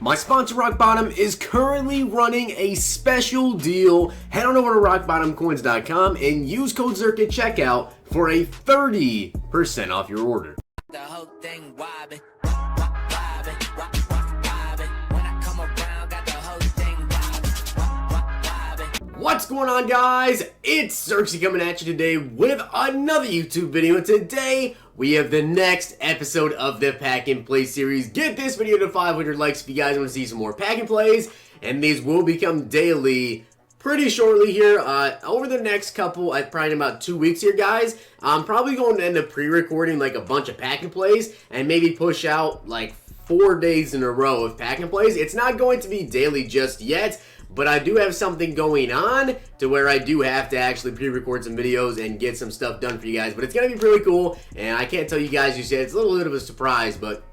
My sponsor Rock Bottom is currently running a special deal. Head on over to rockbottomcoins.com and use code Zirksee at checkout for a 30% off your order. The whole thing wobbin'. What's going on, guys? It's Zirksee coming at you today with another YouTube video. And today we have the next episode of the Pack and Play series. Get this video to 500 likes if you guys want to see some more Pack and Plays, and these will become daily pretty shortly here. Over the next couple, probably in about 2 weeks here, guys. I'm probably going to end up pre-recording like a bunch of Pack and Plays and maybe push out like 4 days in a row of Pack and Plays. It's not going to be daily just yet, but I do have something going on to where I do have to actually pre-record some videos and get some stuff done for you guys. But it's going to be really cool, and I can't tell you guys just yet. It's a little bit of a surprise, but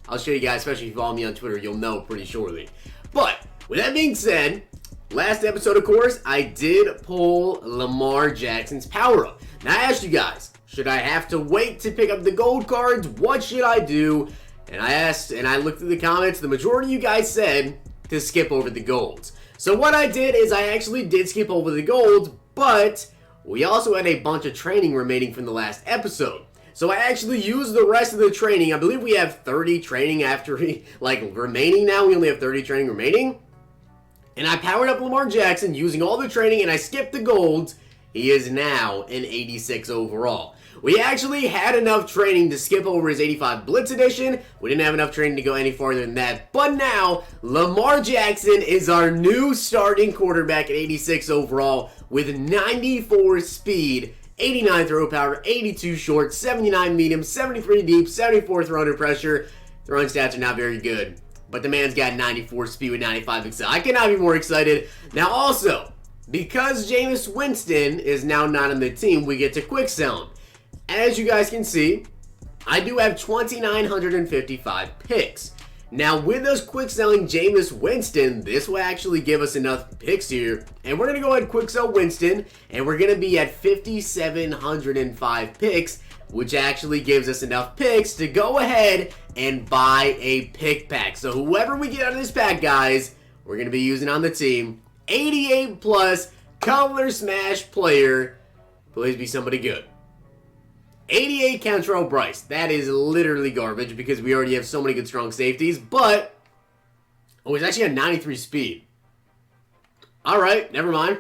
I'll show you guys, especially if you follow me on Twitter, you'll know pretty shortly. But with that being said, last episode, of course, I did pull Lamar Jackson's power-up. Now, I asked you guys, should I have to wait to pick up the gold cards? What should I do? And I asked, and I looked at the comments, the majority of you guys said to skip over the golds. So what I did is I actually did skip over the golds, but we also had a bunch of training remaining from the last episode. So I actually used the rest of the training. I believe we have 30 training remaining now. We only have 30 training remaining. And I powered up Lamar Jackson using all the training, and I skipped the golds. He is now an 86 overall. We actually had enough training to skip over his 85 Blitz Edition. We didn't have enough training to go any farther than that. But now, Lamar Jackson is our new starting quarterback at 86 overall with 94 speed, 89 throw power, 82 short, 79 medium, 73 deep, 74 throw under pressure. Throwing stats are not very good, but the man's got 94 speed with 95 excel. I cannot be more excited. Now also, because Jameis Winston is now not on the team, we get to quick sell him. As you guys can see, I do have 2,955 picks. Now, with us quick selling Jameis Winston, this will actually give us enough picks here. And we're going to go ahead and quick sell Winston, and we're going to be at 5,705 picks, which actually gives us enough picks to go ahead and buy a pick pack. So whoever we get out of this pack, guys, we're going to be using on the team. 88 plus color smash player. Please be somebody good. 88 Kentrell Bryce. That is literally garbage because we already have so many good strong safeties. But, oh, he's actually got 93 speed. Alright, never mind.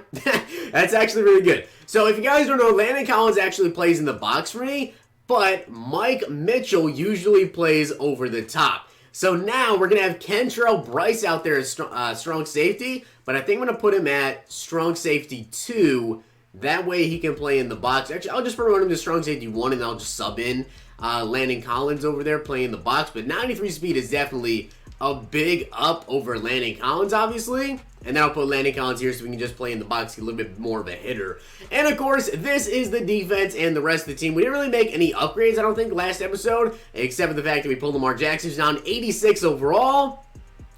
That's actually really good. So if you guys don't know, Landon Collins actually plays in the box for me, but Mike Mitchell usually plays over the top. So now we're going to have Kentrell Bryce out there as strong safety, but I think I'm going to put him at strong safety 2. That way he can play in the box. Actually, I'll just promote him to strong safety 1, and I'll just sub in Landon Collins over there playing the box. But 93 speed is definitely a big up over Landon Collins, obviously. And then I'll put Landon Collins here so we can just play in the box, a little bit more of a hitter. And of course, this is the defense and the rest of the team. We didn't really make any upgrades, I don't think, last episode, except for the fact that we pulled Lamar Jackson down 86 overall.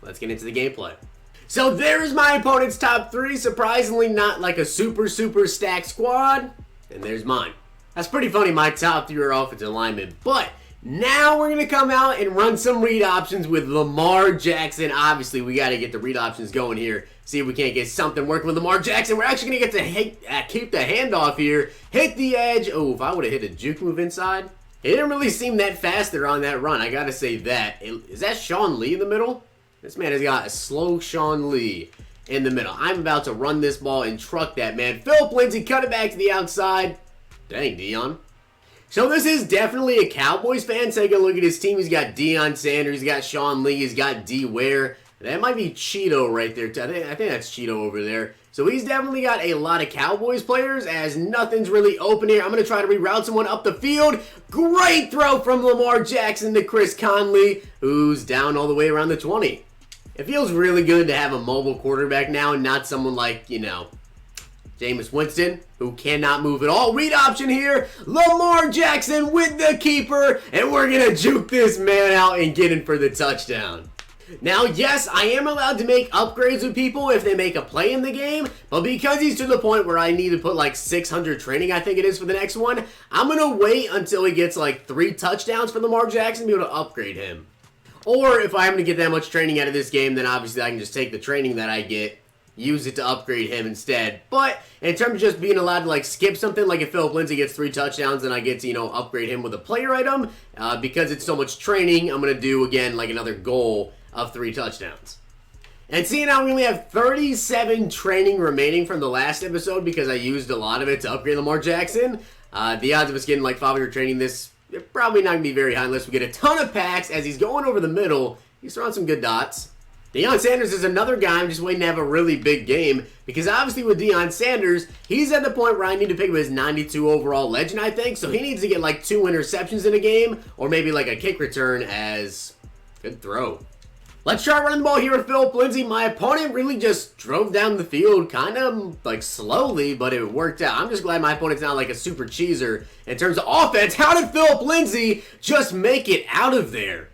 Let's get into the gameplay. So there's my opponent's top 3. Surprisingly, not like a super stacked squad. And there's mine. That's pretty funny, my top 3 are offensive linemen. But now we're going to come out and run some read options with Lamar Jackson. Obviously, we got to get the read options going here. See if we can't get something working with Lamar Jackson. We're actually going to get to keep the handoff here. Hit the edge. Oh, if I would have hit a juke move inside. It didn't really seem that fast there on that run. I got to say that. Is that Sean Lee in the middle? This man has got a slow Sean Lee in the middle. I'm about to run this ball and truck that man. Philip Lindsay, cut it back to the outside. Dang, Dion. So this is definitely a Cowboys fan. Take a look at his team. He's got Deion Sanders. He's got Sean Lee. He's got D. Ware. That might be Cheeto right there. I think that's Cheeto over there. So he's definitely got a lot of Cowboys players as nothing's really open here. I'm going to try to reroute someone up the field. Great throw from Lamar Jackson to Chris Conley, who's down all the way around the 20. It feels really good to have a mobile quarterback now and not someone like, you know, Jameis Winston, who cannot move at all. Read option here. Lamar Jackson with the keeper, and we're going to juke this man out and get in for the touchdown. Now, yes, I am allowed to make upgrades with people if they make a play in the game, but because he's to the point where I need to put like 600 training, I think it is, for the next one, I'm going to wait until he gets like 3 touchdowns for Lamar Jackson to be able to upgrade him. Or if I'm going to get that much training out of this game, then obviously I can just take the training that I get, use it to upgrade him instead. But in terms of just being allowed to like skip something, like if Philip Lindsay gets 3 touchdowns, then I get to, you know, upgrade him with a player item. Because it's so much training, I'm going to do, again, like another goal of 3 touchdowns. And seeing how we only have 37 training remaining from the last episode because I used a lot of it to upgrade Lamar Jackson, the odds of us getting like 500 training this, probably not going to be very high unless we get a ton of packs as he's going over the middle. He's throwing some good dots. Deion Sanders is another guy I'm just waiting to have a really big game because obviously with Deion Sanders, he's at the point where I need to pick up his 92 overall legend, I think. So he needs to get like 2 interceptions in a game or maybe like a kick return as good throw. Let's try running the ball here with Philip Lindsay. My opponent really just drove down the field kind of like slowly, but it worked out. I'm just glad my opponent's not like a super cheeser in terms of offense. How did Philip Lindsay just make it out of there?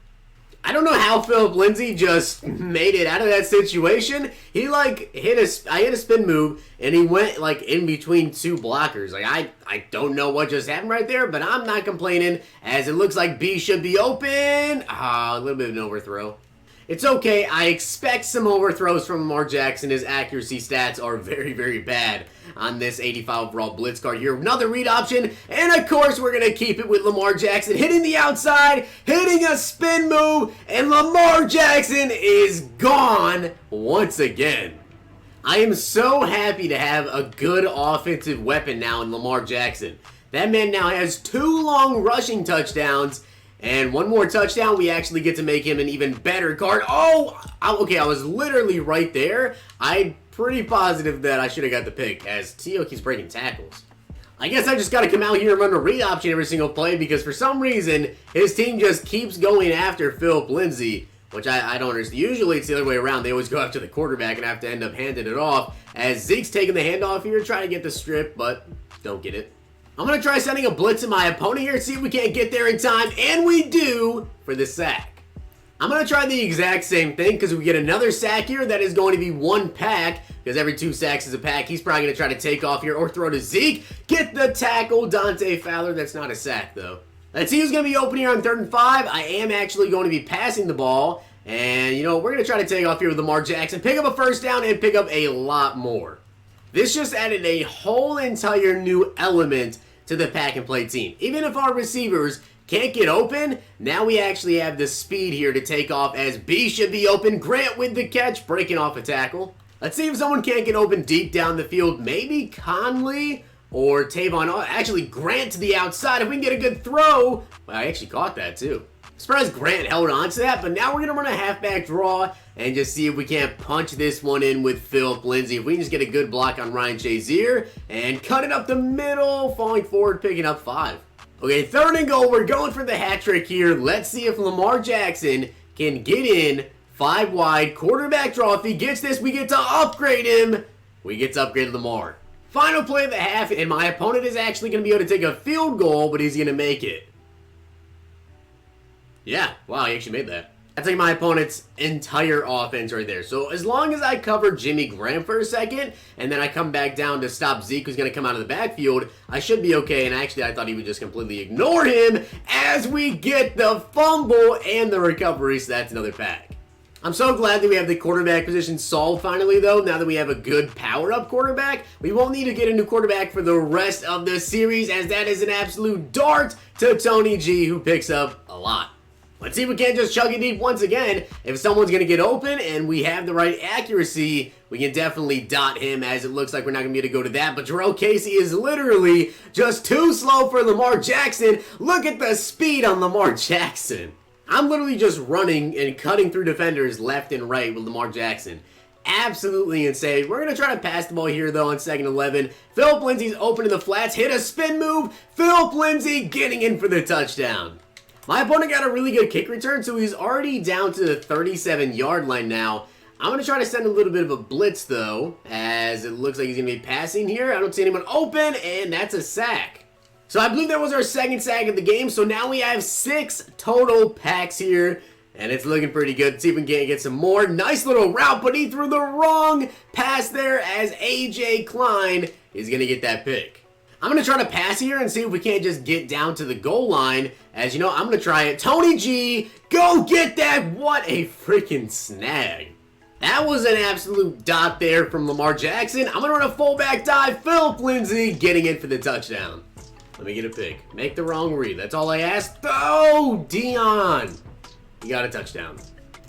I don't know how Philip Lindsay just made it out of that situation. He like I hit a spin move and he went like in between 2 blockers. Like I don't know what just happened right there, but I'm not complaining as it looks like B should be open. A little bit of an overthrow. It's okay, I expect some overthrows from Lamar Jackson. His accuracy stats are very, very bad on this 85 overall blitz card here. Another read option, and of course we're going to keep it with Lamar Jackson hitting the outside, hitting a spin move, and Lamar Jackson is gone once again. I am so happy to have a good offensive weapon now in Lamar Jackson. That man now has 2 long rushing touchdowns, and 1 more touchdown, we actually get to make him an even better card. Okay, I was literally right there. I'm pretty positive that I should have got the pick, as T.O. keeps breaking tackles. I guess I just got to come out here and run a read option every single play, because for some reason, his team just keeps going after Philip Lindsay, which I don't understand. Usually it's the other way around. They always go after the quarterback and have to end up handing it off, as Zeke's taking the handoff here, trying to get the strip, but don't get it. I'm going to try sending a blitz at my opponent here, see if we can't get there in time, and we do for the sack. I'm going to try the exact same thing because we get another sack here that is going to be 1 pack because every 2 sacks is a pack. He's probably going to try to take off here or throw to Zeke. Get the tackle, Dante Fowler. That's not a sack, though. Let's see who's going to be open here on 3rd and 5. I am actually going to be passing the ball, and, you know, we're going to try to take off here with Lamar Jackson, pick up a first down, and pick up a lot more. This just added a whole entire new element to the pack and play team. Even if our receivers can't get open, now we actually have the speed here to take off as B should be open. Grant with the catch, breaking off a tackle. Let's see if someone can't get open deep down the field. Maybe Conley or Tavon. Actually, Grant to the outside. If we can get a good throw. Well, I actually caught that too. Surprised Grant held on to that, but now we're going to run a halfback draw and just see if we can't punch this one in with Philip Lindsay. If we can just get a good block on Ryan Shazier and cut it up the middle, falling forward, picking up 5. Okay, 3rd and goal. We're going for the hat trick here. Let's see if Lamar Jackson can get in 5 wide. Quarterback draw. If he gets this, we get to upgrade him. We get to upgrade Lamar. Final play of the half, and my opponent is actually going to be able to take a field goal, but he's going to make it. Yeah, wow, he actually made that. That's like my opponent's entire offense right there. So as long as I cover Jimmy Graham for a second, and then I come back down to stop Zeke, who's going to come out of the backfield, I should be okay. And actually, I thought he would just completely ignore him as we get the fumble and the recovery, so that's another pack. I'm so glad that we have the quarterback position solved finally, though. Now that we have a good power-up quarterback, we won't need to get a new quarterback for the rest of the series, as that is an absolute dart to Tony G, who picks up a lot. Let's see if we can't just chug it deep once again. If someone's going to get open and we have the right accuracy, we can definitely dot him, as it looks like we're not going to be able to go to that. But Jarrell Casey is literally just too slow for Lamar Jackson. Look at the speed on Lamar Jackson. I'm literally just running and cutting through defenders left and right with Lamar Jackson. Absolutely insane. We're going to try to pass the ball here, though, on 2nd and 11. Philip Lindsay's open in the flats. Hit a spin move. Philip Lindsay getting in for the touchdown. My opponent got a really good kick return, so he's already down to the 37-yard line now. I'm going to try to send a little bit of a blitz, though, as it looks like he's going to be passing here. I don't see anyone open, and that's a sack. So I believe that was our 2nd sack of the game, so now we have 6 total packs here, and it's looking pretty good. Let's see if we can get some more. Nice little route, but he threw the wrong pass there as A.J. Klein is going to get that pick. I'm going to try to pass here and see if we can't just get down to the goal line. As you know, I'm going to try it. Tony G, go get that. What a freaking snag. That was an absolute dot there from Lamar Jackson. I'm going to run a fullback dive. Philip Lindsay getting in for the touchdown. Let me get a pick. Make the wrong read. That's all I asked. Oh, Dion. You got a touchdown.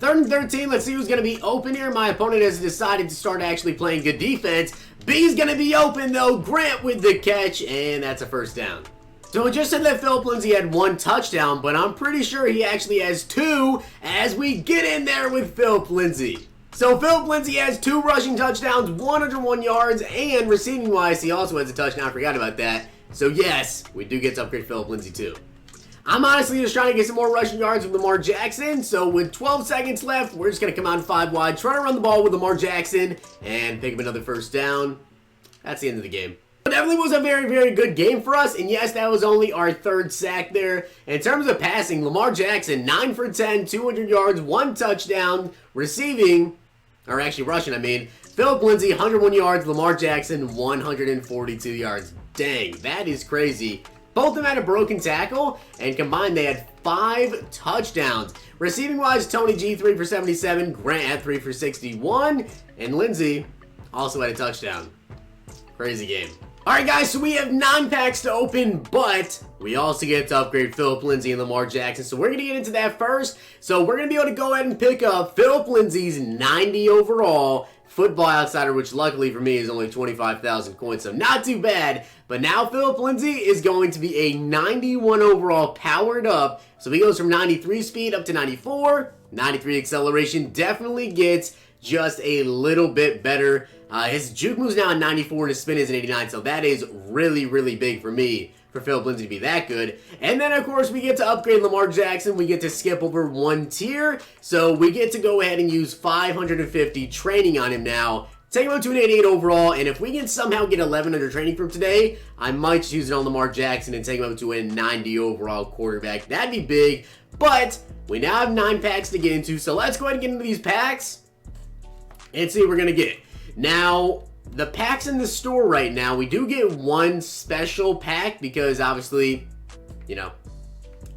3rd and 13. Let's see who's going to be open here. My opponent has decided to start actually playing good defense. B's going to be open, though. Grant with the catch, and that's a first down. So it just said that Philip Lindsay had 1 touchdown, but I'm pretty sure he actually has 2 as we get in there with Philip Lindsay. So Philip Lindsay has 2 rushing touchdowns, 101 yards, and receiving-wise, he also has a touchdown. I forgot about that. So yes, we do get to upgrade Philip Lindsay too. I'm honestly just trying to get some more rushing yards with Lamar Jackson. So with 12 seconds left, we're just going to come out 5 wide, try to run the ball with Lamar Jackson, and pick up another first down. That's the end of the game. It definitely was a very, very good game for us. And yes, that was only our 3rd sack there. In terms of passing, Lamar Jackson, 9 for 10, 200 yards, 1 touchdown. Receiving, or actually rushing, I mean. Philip Lindsay, 101 yards. Lamar Jackson, 142 yards. Dang, that is crazy. Both of them had a broken tackle, and combined they had 5 touchdowns. Receiving-wise, Tony G, 3 for 77. Grant, 3 for 61. And Lindsay also had a touchdown. Crazy game. Alright guys, so we have 9 packs to open, but we also get to upgrade Philip Lindsay and Lamar Jackson. So we're going to get into that first. So we're going to be able to go ahead and pick up Philip Lindsay's 90 overall Football Outsider, which luckily for me is only 25,000 coins, so not too bad. But now Philip Lindsay is going to be a 91 overall powered up. So he goes from 93 speed up to 94. 93 acceleration definitely gets just a little bit better. His juke move's now at 94 and his spin is at 89, so that is really, really big for me, for Philip Lindsay to be that good. And then, of course, we get to upgrade Lamar Jackson. We get to skip over 1 tier, so we get to go ahead and use 550 training on him now. Take him up to an 88 overall, and if we can somehow get 1100 training from today, I might just use it on Lamar Jackson and take him up to a 90 overall quarterback. That'd be big, but we now have 9 packs to get into, so let's go ahead and get into these packs and see what we're going to get. Now, the packs in the store right now, we do get 1 special pack because obviously, you know,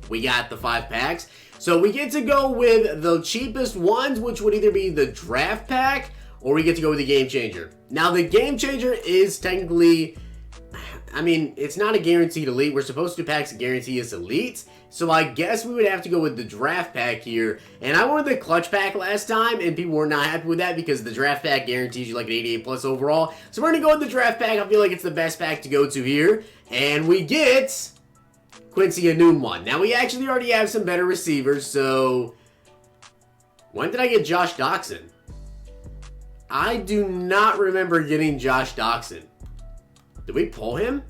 we got the 5 packs. So we get to go with the cheapest ones, which would either be the draft pack or we get to go with the game changer. Now, the game changer is technically, I mean, it's not a guaranteed elite. We're supposed to do packs that guarantee us elites. So I guess we would have to go with the draft pack here. And I wanted the clutch pack last time, and people were not happy with that because the draft pack guarantees you like an 88 plus overall. So we're going to go with the draft pack. I feel like it's the best pack to go to here. And we get Quincy Enunwa. Now, we actually already have some better receivers, so when did I get Josh Doxson? I do not remember getting Josh Doxson. Did we pull him?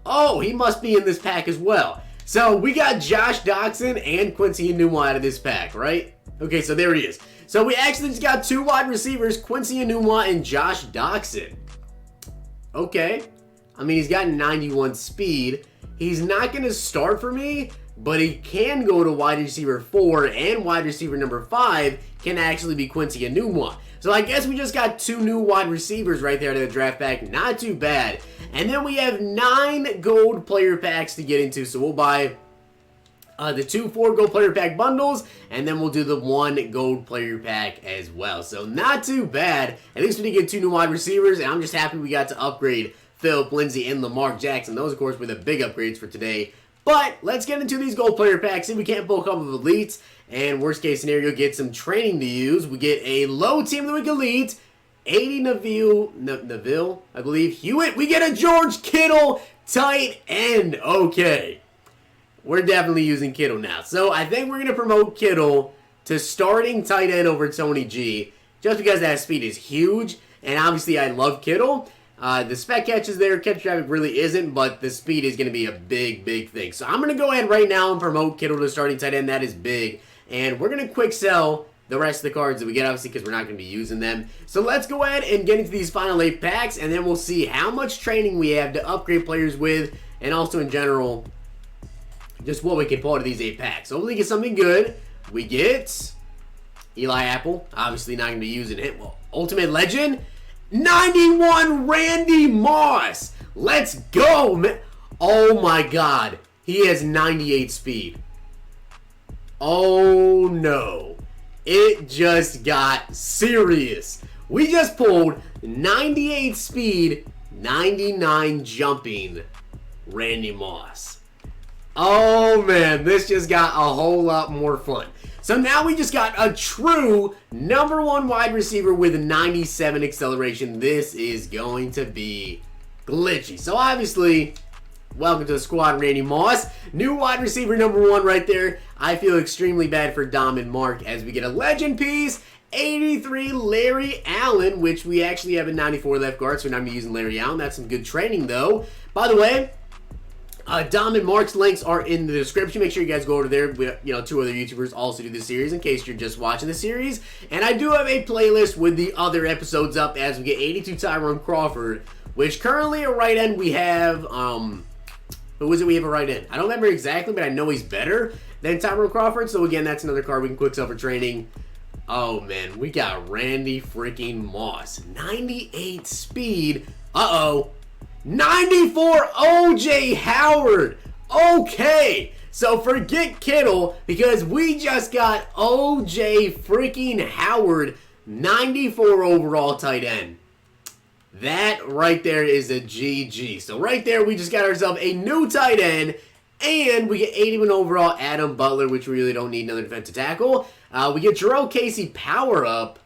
Oh, he must be in this pack as well. So we got Josh Doxson and Quincy Enunwa out of this pack, right? Okay, so there he is. So we actually just got 2 wide receivers, Quincy Enunwa and Josh Doxson. Okay. I mean, he's got 91 speed. He's not going to start for me, but he can go to wide receiver 4, and wide receiver number 5 can actually be Quincy Enunwa. So I guess we just got 2 new wide receivers right there to the draft pack. Not too bad. And then we have 9 gold player packs to get into. So we'll buy the 2 4 gold player pack bundles, and then we'll do the 1 gold player pack as well. So not too bad. At least we did get 2 new wide receivers, and I'm just happy we got to upgrade Philip Lindsay and Lamar Jackson. Those, of course, were the big upgrades for today. But let's get into these gold player packs. See if we can't pull a couple of elites. And worst case scenario, get some training to use. We get a low team of the week elite. 80 Neville, I believe. Hewitt. We get a George Kittle tight end. Okay. We're definitely using Kittle now. So I think we're going to promote Kittle to starting tight end over Tony G. Just because that speed is huge. And obviously I love Kittle. The spec catch is there, catch traffic really isn't, but the speed is going to be a big, big thing. So I'm going to go ahead right now and promote Kittle to starting tight end. That is big. And we're going to quick sell the rest of the cards that we get, obviously, because we're not going to be using them. So let's go ahead and get into these final 8 packs, and then we'll see how much training we have to upgrade players with, and also in general, just what we can pull out of these 8 packs. So hopefully we get something good. We get Eli Apple, obviously not going to be using him. Well, Ultimate Legend. 91 Randy Moss. Let's go, man. Oh my god. He has 98 speed. Oh no. It just got serious. We just pulled 98 speed, 99 jumping Randy Moss. Oh man, this just got a whole lot more fun. So now we just got a true #1 wide receiver with 97 acceleration. This is going to be glitchy. So obviously, welcome to the squad, Randy Moss. New wide receiver #1 right there. I feel extremely bad for Dom and Mark as we get a legend piece. 83 Larry Allen, which we actually have a 94 left guard, so we're not going to be using Larry Allen. That's some good training though. By the way, Dom and Mark's links are in the description. Make sure you guys go over there. You know, 2 other YouTubers also do this series in case you're just watching the series. And I do have a playlist with the other episodes up as we get 82 Tyrone Crawford, which currently at right end we have, who is it we have a right end? I don't remember exactly, but I know he's better than Tyrone Crawford. So again, that's another card we can quick sell for training. Oh man, we got Randy freaking Moss. 98 speed. Uh-oh. 94 OJ Howard. Okay, so forget Kittle because we just got OJ freaking Howard, 94 overall tight end. That right there is a GG. So right there we just got ourselves a new tight end, and we get 81 overall Adam Butler, which we really don't need another defensive tackle. We get Jarrell Casey power up.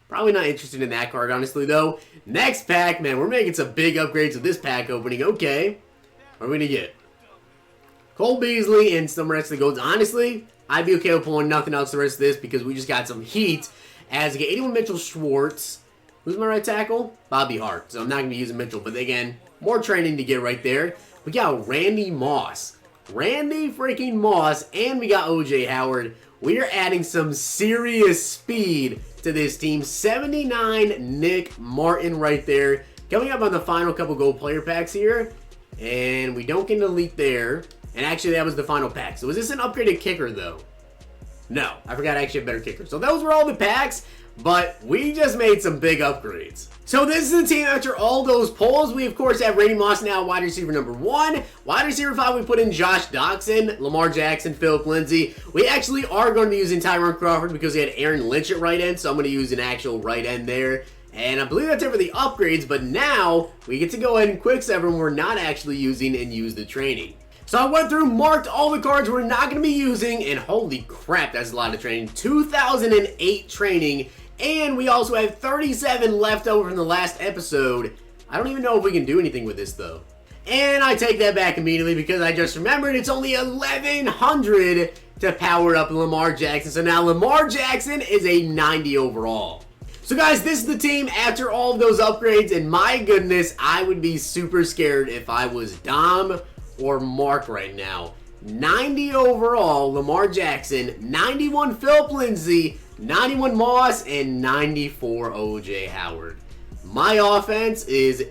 Probably not interested in that card, honestly, though. Next pack, man, we're making some big upgrades with this pack opening. Okay. What are we going to get? Cole Beasley and some rest of the golds. Honestly, I'd be okay with pulling nothing else the rest of this because we just got some heat. As we get 81 Mitchell Schwartz. Who's my right tackle? Bobby Hart. So I'm not going to be using Mitchell. But again, more training to get right there. We got Randy Moss. Randy freaking Moss. And we got OJ Howard. We are adding some serious speed to this team. 79 Nick Martin right there. Coming up on the final couple gold player packs here. And we don't get an elite there. And actually that was the final pack. So is this an upgraded kicker though? No, I forgot I actually have better kicker. So those were all the packs. But we just made some big upgrades. So this is the team after all those polls. We, of course, have Randy Moss now, wide receiver #1. Wide receiver 5, we put in Josh Doxson, Lamar Jackson, Philip Lindsay. We actually are going to be using Tyrone Crawford because we had Aaron Lynch at right end. So I'm going to use an actual right end there. And I believe that's it for the upgrades. But now we get to go ahead and quick sell them we're not actually using and use the training. So I went through, marked all the cards we're not going to be using. And holy crap, that's a lot of training. 2008 training. And we also have 37 left over from the last episode. I don't even know if we can do anything with this, though. And I take that back immediately because I just remembered it's only 1,100 to power up Lamar Jackson. So now Lamar Jackson is a 90 overall. So guys, this is the team after all of those upgrades. And my goodness, I would be super scared if I was Dom or Mark right now. 90 overall, Lamar Jackson. 91 Philip Lindsay. 91 Moss, and 94 OJ Howard. My offense is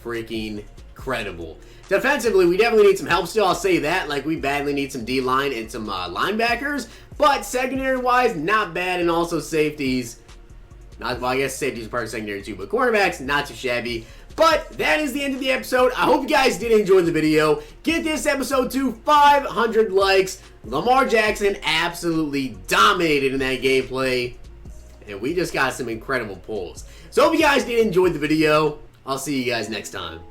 freaking incredible. Defensively, we definitely need some help still, I'll say that. Like, we badly need some D-line and some linebackers. But secondary-wise, not bad. And also safeties. Well, I guess safeties are part of secondary too. But cornerbacks, not too shabby. But that is the end of the episode. I hope you guys did enjoy the video. Get this episode to 500 likes. Lamar Jackson absolutely dominated in that gameplay. And we just got some incredible pulls. So hope you guys did enjoy the video. I'll see you guys next time.